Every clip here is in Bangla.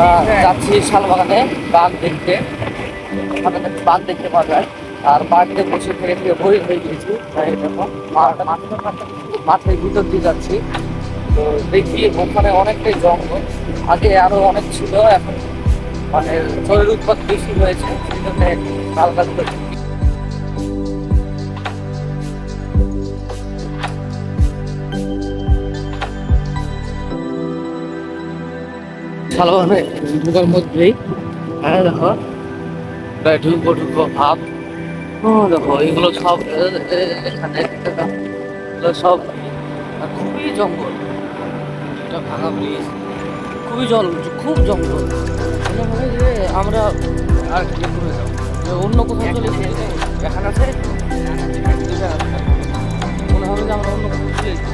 আমরা যাচ্ছি শালবাগানে বাঘ দেখতে। আমাদের কাছে বাঘ দেখতে পাওয়া যায়, আর বাঘকে বসে থেকে থেকে বই হয়ে গিয়েছি। তাই দেখো মাঠের ভিতর দিয়ে যাচ্ছি। তো দেখি ওখানে অনেকটাই জঙ্গল, আগে আরো অনেক ছিল, এখন মানে চোরের উৎপাত বেশি হয়েছে, সেই জন্য হালকা শালবাগানে ঢুকার মধ্যেই হ্যাঁ দেখো প্রায় ঢুকবো ঢুকবো ভাব। ও দেখো এগুলো সব এখানে এগুলো সব খুবই জঙ্গল, এটা ভাঙা ব্রিজ, খুবই খুব জঙ্গল। মনে হয় যে আমরা আর ঘুরে যাবো, যে অন্য কোথাও চলে গিয়েছে এখানে আছে, মনে হবে যে আমরা অন্য কোথাও চলে এসেছি।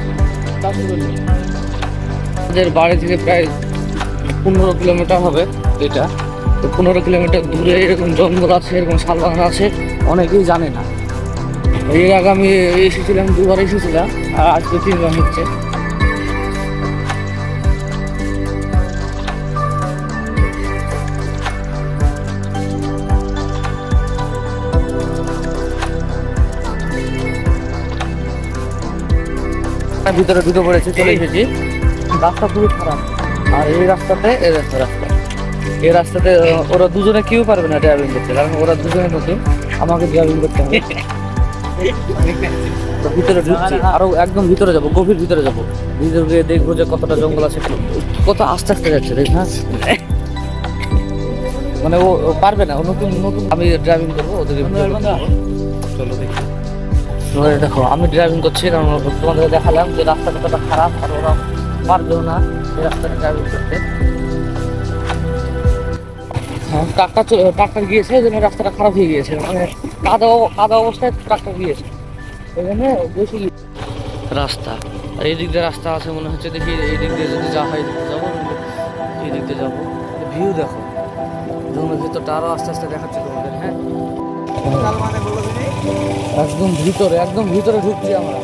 আমাদের বাড়ি থেকে প্রায় 15 কিলোমিটার হবে এটা। তো 15 কিলোমিটার দূরে এরকম জঙ্গল আছে, এরকম শালবাগান আছে, অনেকেই জানে না। এর আগে আমি এসেছিলাম, 2বার এসেছিলাম, আর আজকে 3বার হচ্ছে। ভিতরে ঢুকে পড়েছে, চলে এসেছি। রাস্তা খুবই খারাপ, আর এই রাস্তাতে এই রাস্তাতে ওরা দুজনে কেউ পারবে না ড্রাইভিং করতে, কারণ ওরা দুজনের নতুন, আমাকে ড্রাইভিং করতে হবে। তো ভিতরে ঢুকছি, আরো একদম ভিতরে যাবো, গভীর ভিতরে যাবো, ভিতরে গিয়ে দেখবো যে কতটা জঙ্গল আছে, কত আস্তে আস্তে যাচ্ছে দেখ না। মানে ও পারবে না, ও নতুন নতুন, আমি ড্রাইভিং করবো, ওদেরকে চলো দেখি। দেখো আমি ড্রাইভিং করছি, কারণ তোমাদের দেখালাম যে রাস্তা কতটা খারাপ, আর ওরা পারবেও না এই রাস্তাটা ড্রাইভিং করতে। হ্যাঁ ট্রাক্টর গিয়েছে, ওই জন্য রাস্তাটা খারাপ হয়ে গিয়েছে, মানে কাদা অবস্থায় ট্রাক্টর গিয়েছে, ওই জন্য বেশি রাস্তা। আর এই দিক দিয়ে রাস্তা আছে মনে হচ্ছে, দেখি এই দিক দিয়ে যদি যাওয়া হয় যাবো, এই দিক দিয়ে যাবো। ভিউ দেখো, জঙ্গলের ভিতরটা আরো আস্তে আস্তে দেখাচ্ছে তোমাদের। হ্যাঁ একদম ভিতরে ঢুকছি আমরা।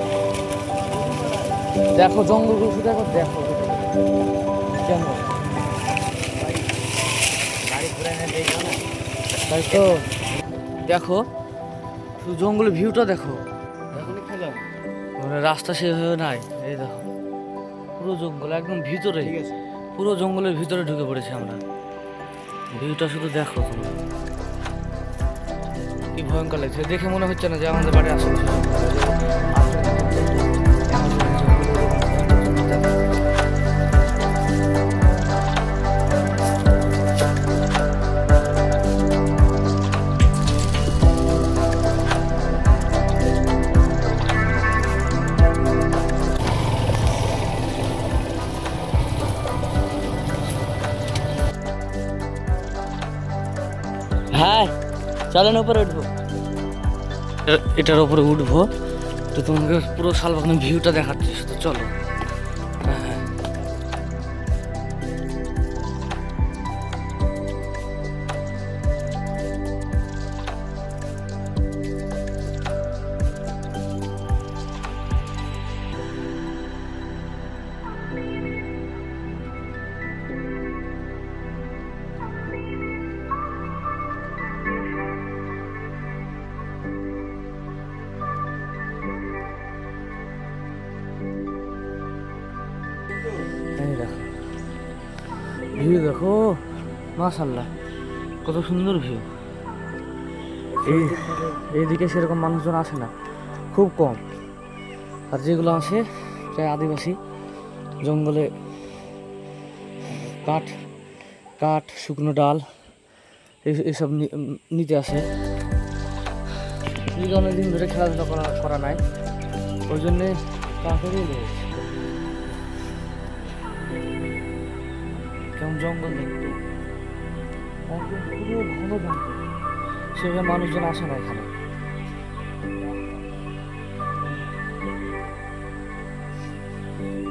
দেখো জঙ্গল দেখো দেখো কেমন, তাই তো দেখো শুধু জঙ্গলের ভিউটা দেখো, রাস্তা সেভাবে নাই। এই দেখো পুরো জঙ্গল একদম ভিতরে, পুরো জঙ্গলের ভিতরে ঢুকে পড়েছি আমরা। ভিউটা শুধু দেখো তোমরা, কি ভয়ঙ্কর লাগছে। দেখে মনে হচ্ছে না যে আমাদের বাড়ি আশেপাশে। হ্যাঁ চলেন উপরে উঠবো, এটার উপরে উঠবো। তো তোমাকে পুরো শালবাগানের ভিউটা দেখাচ্ছি, শুধু চলো। এই দেখো ভিউ দেখো, মাশাআল্লাহ কত সুন্দর ভিউ। এইদিকে সেরকম মানুষজন আসে না, খুব কম, আর যেগুলো আসে প্রায় আদিবাসী। জঙ্গলে কাঠ শুকনো ডাল এইসব নিতে আসে। অনেকদিন ধরে খেলাধুলা করা নাই, ওই জন্যে কাঠেরই লেগেছে। কেমন জঙ্গল দেখতে, পুরো ঘন জঙ্গল, সেভাবে মানুষজন আসে না এখানে।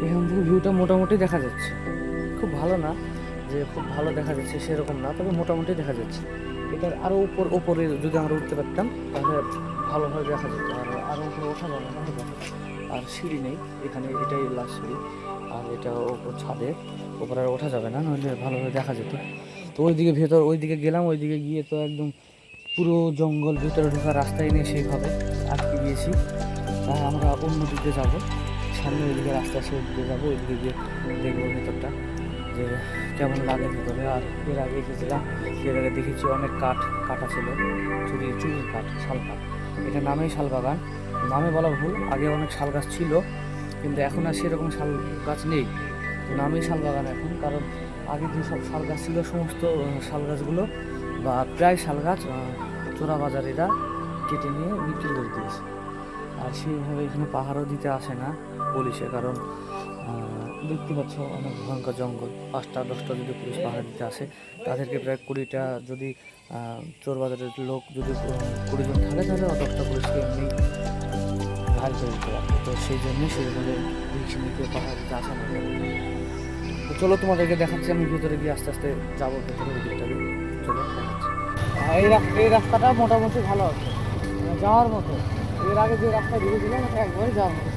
এখান থেকে ভিউটা মোটামুটি দেখা যাচ্ছে, খুব ভালো না যে খুব ভালো দেখা যাচ্ছে সেরকম না, তবে মোটামুটি দেখা যাচ্ছে। এটার আরো উপরে যদি আমরা উঠতে পারতাম তাহলে ভালোভাবে দেখা যেত, আর আরো উপরে ওঠা যাবে না। আর সিঁড়ি নেই এখানে, এটাই লাস্ট সিঁড়ি, আর এটা ওপর ছাদে, ওপরে আর ওঠা যাবে না, নইলে ভালোভাবে দেখা যেত। তো ওইদিকে গেলাম, ওইদিকে গিয়ে তো একদম পুরো জঙ্গল, ভিতরে ঢোকার রাস্তায় নেই সেইভাবে আটকে গিয়েছি। তাই আমরা অন্য দিকে যাবো, সামনে ওইদিকে রাস্তা আছে, ওইদিকে যাবো, ওইদিকে গিয়ে দেখবো ভেতরটা যে কেমন লাগে ভেতরে। আর এর আগে এসেছিলাম, এর আগে দেখেছি অনেক কাটা ছিল, চুরির কাঠ, শাল কাঠ। এটা নামেই শাল বাগান, নামে বলা ভুল, আগে অনেক শাল গাছ ছিল কিন্তু এখন আর সেরকম শাল গাছ নেই, নামেই শাল বাগান এখন। কারণ আগে যে সব শাল গাছ ছিল সমস্ত শাল গাছগুলো বা প্রায় শাল গাছ চোরাবাজারিরা কেটে নিয়ে বিক্রি করে দিয়েছে। আর সেইভাবে এখানে পাহাড়ও দিতে আসে না পুলিশে, কারণ দেখতে পাচ্ছ অনেক ভয়ঙ্কর জঙ্গল। 5টা-10টা যদি পুলিশ পাহাড় দিতে আসে, তাদেরকে প্রায় 20টা, যদি চোরবাজারের লোক যদি 20 জন থাকে তাহলে 10টা পুলিশকে এমনি ঘাল করে দিতে পারে। তো সেই জন্যই সেইভাবে রিক্স নিতে পাহাড় দিতে আসে না। তো চলো তোমাদেরকে দেখাচ্ছি, আমি ভিতরে গিয়ে আস্তে আস্তে যাবো ভেতরে, ওই দিকটাকে চলো দেখাচ্ছি। এই রাস্তাটা মোটামুটি ভালো আছে, যাওয়ার মতো। এর আগে যে রাস্তা ঘুরেছিলাম একবারই যাওয়ার মতো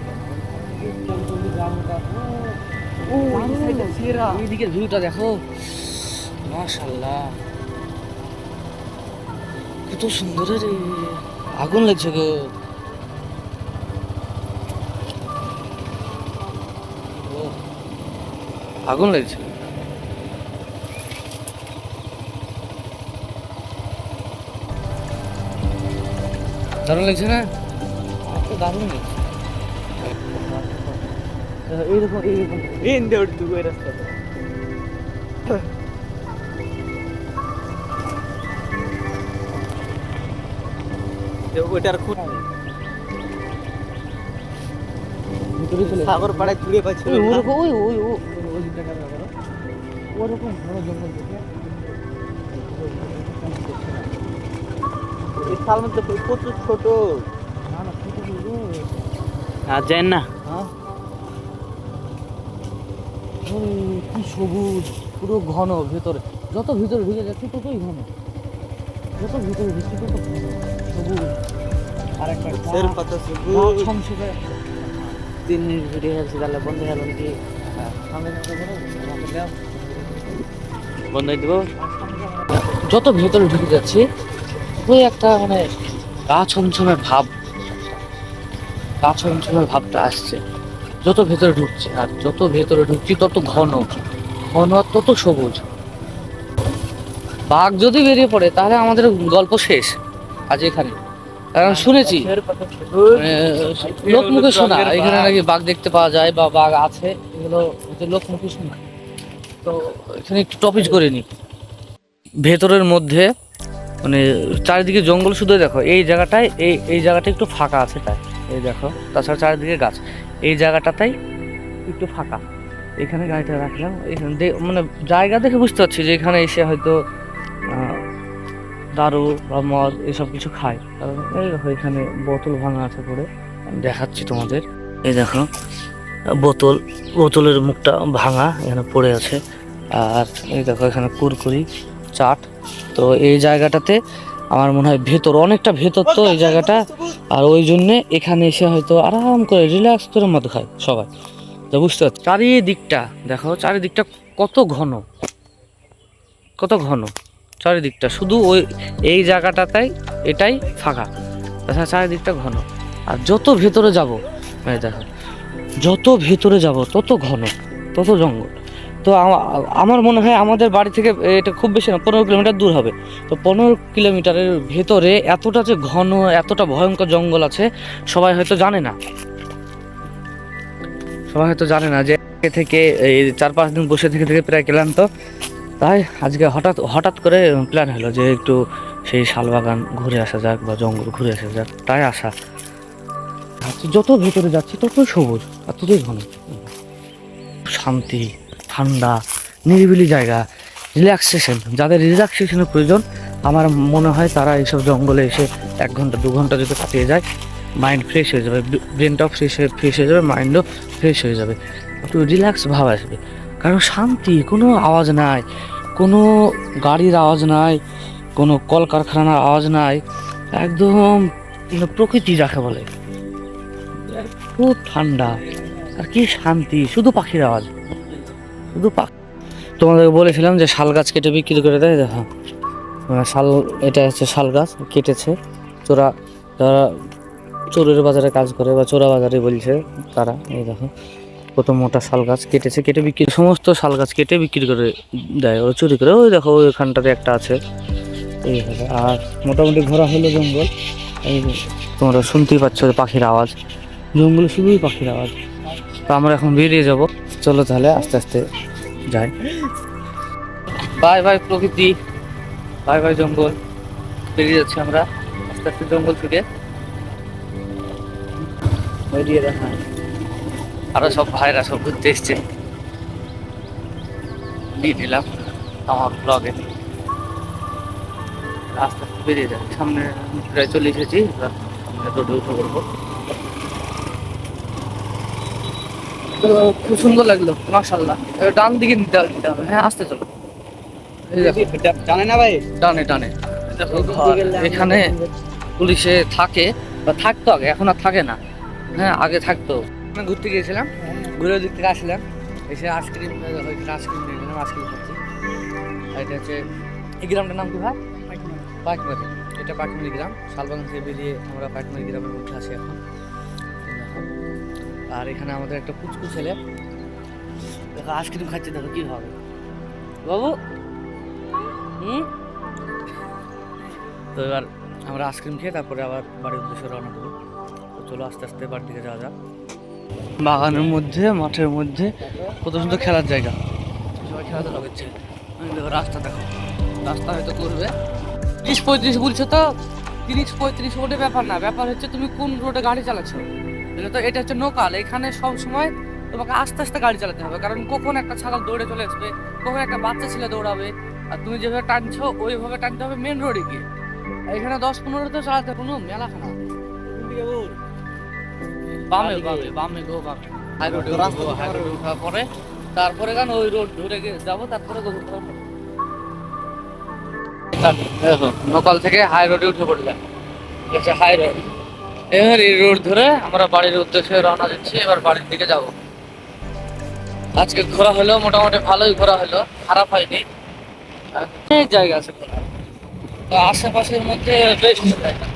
ছিল, এইদিকে ভিউটা দেখো, মাশাআল্লাহ কত সুন্দর রে, আগুন লাগছে গো। আগুন লাগছে, দারুণ লাগছে না? দারুণ লাগছে। এইরকম এই রাস্তাটা ওইটার খুব সাগর পাড়ায় চুড়ে পাচ্ছে ওরকম, ওই জায়গাটা করো ওরকম ঘন জঙ্গল দেখে এই সাল মধ্যে প্রচুর ছোট, না না ছোট আর যায় না। হ্যাঁ কি সবুজ, পুরো ঘন ভেতরে, যত ভিতরে ঢুকে যাচ্ছে ততই ঘন, যত ভিতরে ঢুকছে তত ঘন সবুজ। আর একটা পাতা সবুজ ছমছমে। 3 মিনিট ভিডিও হচ্ছে, তাহলে বন্ধ হয়ে গেল কি? বন্ধ হয়ে দিব। যত ভেতরে ঢুকে যাচ্ছে ওই একটা মানে গা ছমছমের ভাবটা আসছে যত ভেতরে ঢুকছে। আর যত ভেতরে ঢুকছি তত ঘন আর তত সবুজ। বাঘ যদি বেরিয়ে পড়ে তাহলে আমাদের গল্প শেষ আজ এখানে। কারণ শুনেছি, লোকমুখে শোনা, এখানে নাকি বাঘ দেখতে পাওয়া যায় বা বাঘ আছে, এগুলো লোকমুখে শোনা। তো এখানে একটু টপিক করে নি ভেতরের মধ্যে, মানে চারিদিকে জঙ্গল, শুধু দেখো এই জায়গাটায়, এই জায়গাটা একটু ফাঁকা আছে, তাই এই দেখো, তাছাড়া চারিদিকে গাছ, এই জায়গাটাতেই একটু ফাঁকা। এখানে গাড়িটা রাখলাম, এখানে মানে জায়গা দেখে বুঝতে পারছি যে এখানে এসে হয়তো দারু বা মদ এসব কিছু খায়। কারণ এই দেখো এখানে বোতল ভাঙা আছে পড়ে, আমি দেখাচ্ছি তোমাদের। এই দেখো বোতলের মুখটা ভাঙা এখানে পড়ে আছে। আর এই দেখো এখানে কুরকুরি, চাট। তো এই জায়গাটাতে আমার মনে হয় অনেকটা ভেতর তো এই জায়গাটা, আর ওই জন্যে এখানে এসে হয়তো আরাম করে রিল্যাক্স করে মদ খায় সবাই। তো বুঝতে পারছি চারিদিকটা দেখো, চারিদিকটা কত ঘন চারিদিকটা, শুধু এই জায়গাটাতেই এটাই ফাঁকা, তাছাড়া চারিদিকটা ঘন। আর যত ভেতরে যাব, মানে দেখো যত ভেতরে যাব তত ঘন, তত জঙ্গল। তো আমার মনে হয় আমাদের বাড়ি থেকে এটা খুব বেশি না, 15 কিলোমিটার দূর হবে। তো 15 কিলোমিটারের ভেতরে এতটা যে ঘন, এতটা ভয়ঙ্কর জঙ্গল আছে, সবাই হয়তো জানে না যে থেকে এই 4-5 দিন বসে থেকে প্রায় ক্লান্ত। তাই আজকে হঠাৎ করে প্ল্যান হলো যে একটু সেই শালবাগান ঘুরে আসা যাক বা জঙ্গল ঘুরে আসা যাক, তাই আসা। যত ভেতরে যাচ্ছি ততই সবুজ আর ততই ঘন, শান্তি, ঠান্ডা, নিরিবিলি জায়গা, রিল্যাক্সেশন। যাদের রিল্যাক্সেশনের প্রয়োজন আমার মনে হয় তারা এইসব জঙ্গলে এসে 1 ঘন্টা 2 ঘন্টা যদি কাটিয়ে যায়, মাইন্ড ফ্রেশ হয়ে যাবে, ব্রেনটাও ফ্রেশ হয়ে যাবে, মাইন্ডও ফ্রেশ হয়ে যাবে, একটু রিল্যাক্স ভাব আসবে। কারণ শান্তি, কোনো আওয়াজ নাই, কোনো গাড়ির আওয়াজ নাই, কোনো কলকারখানার আওয়াজ নাই, একদম প্রকৃতি যাকে বলে, খুব ঠান্ডা আর কি শান্তি, শুধু পাখির আওয়াজ, শুধু পাখি। তো তোমাদেরকে বলেছিলাম যে শাল গাছ কেটে বিক্রি করে দেয়, দেখো শাল, এটা হচ্ছে শাল গাছ কেটেছে চোরা, যারা চোরের বাজারে কাজ করে বা চোরা বাজারে বলছে তারা, এই দেখো কত মোটা শাল গাছ কেটেছে, কেটে বিক্রি, সমস্ত শাল গাছ কেটে বিক্রি করে দেয় ওরা চুরি করে। ওই দেখো ওইখানটাতে একটা আছে এইভাবে। আর মোটামুটি ঘোরা হলো জঙ্গল, এই তোমরা শুনতেই পাচ্ছ যে পাখির আওয়াজ, জঙ্গলে শুধুই পাখির আওয়াজ। তো আমরা এখন বেরিয়ে যাব, চলো তাহলে আস্তে আস্তে যাই। বাই বাই প্রকৃতি, বাই বাই জঙ্গল, বেরিয়ে যাচ্ছি আমরা আস্তে আস্তে জঙ্গল থেকে বেরিয়ে। দেখা আরো সব ভাইরা সব ঘুরতে এসছে, নিয়ে নিলাম আমার ব্লগে। আস্তে আস্তে বেরিয়ে যাই, সামনে প্রায় চলে এসেছি, সামনে রোডে উঠে পড়বো। তো খুব সুন্দর লাগলো মাশাআল্লাহ। ডান দিকে নিতে হবে, হ্যাঁ আসতে চলো। জানে না ভাই, ডানে ডানে দেখো ঘর। এখানে পুলিশে থাকে বা থাকতো আগে, এখন আর থাকে না, হ্যাঁ আগে থাকতো। আমি ঘুরতে গিয়েছিলাম, ঘুরে ওই দিক থেকে আসলাম, এসে আইসক্রিম আইসক্রিম নিয়ে নিলাম, আইসক্রিম খাচ্ছি। আর এটা হচ্ছে এই গ্রামটার নাম কি ভাই? পাইকমারি। এটা পাইকমারি গ্রাম, শালবাগান থেকে বেরিয়ে আমরা পাইকমারি গ্রামের মধ্যে আছি এখন। আর এখানে আমাদের একটা পুচকু ছেলে দেখো আইসক্রিম খাচ্ছে, দেখো কি হবে বাবু। তো এবার আমরা আইসক্রিম খেয়ে তারপরে আবার বাড়ির উদ্দেশ্যে রওনা দেবো। তো চলো আস্তে আস্তে বাড়ির দিকে যাওয়া যাক। বাগানের মধ্যে, মাঠের মধ্যে কত সুন্দর খেলার জায়গা, সবাই খেলাধুলা করছে। দেখো রাস্তা, দেখো রাস্তা হয়তো করবে 30-35 বলছে, তো 30-35 রোডে ব্যাপার না, ব্যাপার হচ্ছে তুমি কোন রোডে গাড়ি চালাচ্ছো। তো এটা হচ্ছে লোকাল, এখানে সব সময় তোমাকে আস্তে আস্তে গাড়ি চালাতে হবে, কারণ কখন একটা ছাগল দৌড়ে চলে আসবে, কখন একটা বাচ্চা ছেলে দৌড়াবে, আর তুমি যেভাবে টানছো ওইভাবে টানতে হবে মেন রোডে গিয়ে। এখানে 10-15 তো চালাতে কোনো মেলা খানা। বামে বামে বামে গো, বামে হাই রোডে উঠবো, হাই রোডে উঠার পরে তারপরে গান ওই রোড ধরে যাবো, তারপরে দেখো লোকাল থেকে হাই রোডে উঠে পড়লাম, এটা হাই রোড। এবার এই রোড ধরে আমরা বাড়ির উদ্দেশ্যে রওনা দিচ্ছি, এবার বাড়ির দিকে যাব। আজকে ঘোরা হলো মোটামুটি ভালোই ঘোরা হলো, খারাপ হয়নি, অনেক জায়গা আছে ঘোরা। তো আশেপাশের মধ্যে বেশ জায়গা।